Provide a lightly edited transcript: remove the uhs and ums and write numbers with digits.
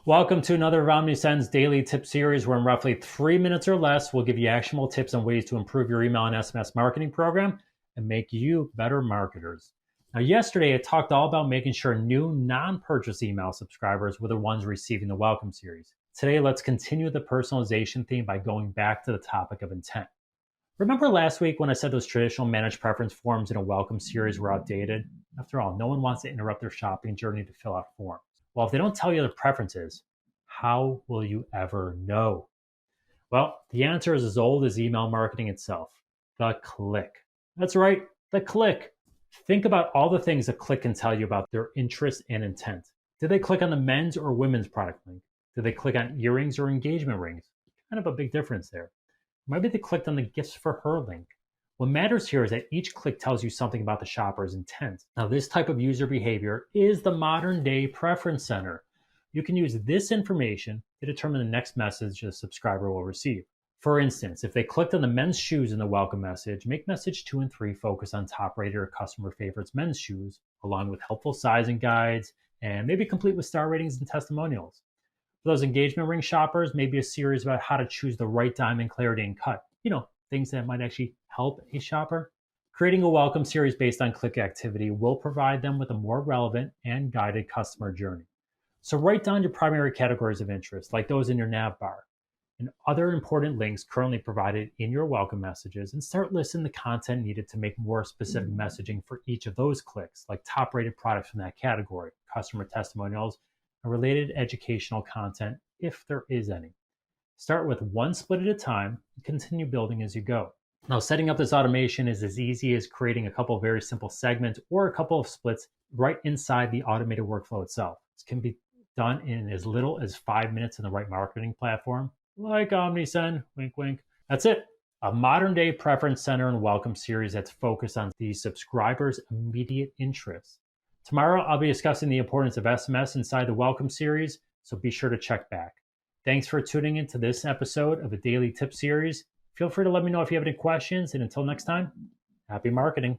Welcome to another of Omnisend's daily tip series where in roughly 3 minutes or less, we'll give you actionable tips on ways to improve your email and SMS marketing program and make you better marketers. Now, yesterday I talked all about making sure new non-purchase email subscribers were the ones receiving the welcome series. Today, let's continue the personalization theme by going back to the topic of intent. Remember last week when I said those traditional managed preference forms in a welcome series were outdated? After all, no one wants to interrupt their shopping journey to fill out forms. Well, if they don't tell you their preferences, how will you ever know? Well, the answer is as old as email marketing itself, the click. That's right, the click. Think about all the things a click can tell you about their interest and intent. Did they click on the men's or women's product link? Did they click on earrings or engagement rings? Kind of a big difference there. Maybe they clicked on the gifts for her link. What matters here is that each click tells you something about the shopper's intent. Now, this type of user behavior is the modern day preference center. You can use this information to determine the next message the subscriber will receive. For instance, if they clicked on the men's shoes in the welcome message, make message 2 and 3 focus on top-rated or customer favorites men's shoes, along with helpful sizing guides, and maybe complete with star ratings and testimonials. For those engagement ring shoppers, maybe a series about how to choose the right diamond clarity and cut. Things that might actually help a shopper. Creating a welcome series based on click activity will provide them with a more relevant and guided customer journey. So write down your primary categories of interest, like those in your nav bar, and other important links currently provided in your welcome messages, and start listing the content needed to make more specific messaging for each of those clicks, like top-rated products from that category, customer testimonials, and related educational content, if there is any. Start with one split at a time and continue building as you go. Now, setting up this automation is as easy as creating a couple of very simple segments or a couple of splits right inside the automated workflow itself. This can be done in as little as 5 minutes in the right marketing platform, like Omnisend, wink, wink. That's it. A modern day preference center and welcome series that's focused on the subscriber's immediate interests. Tomorrow, I'll be discussing the importance of SMS inside the welcome series, so be sure to check back. Thanks for tuning into this episode of the Daily Tip Series. Feel free to let me know if you have any questions, and until next time, happy marketing.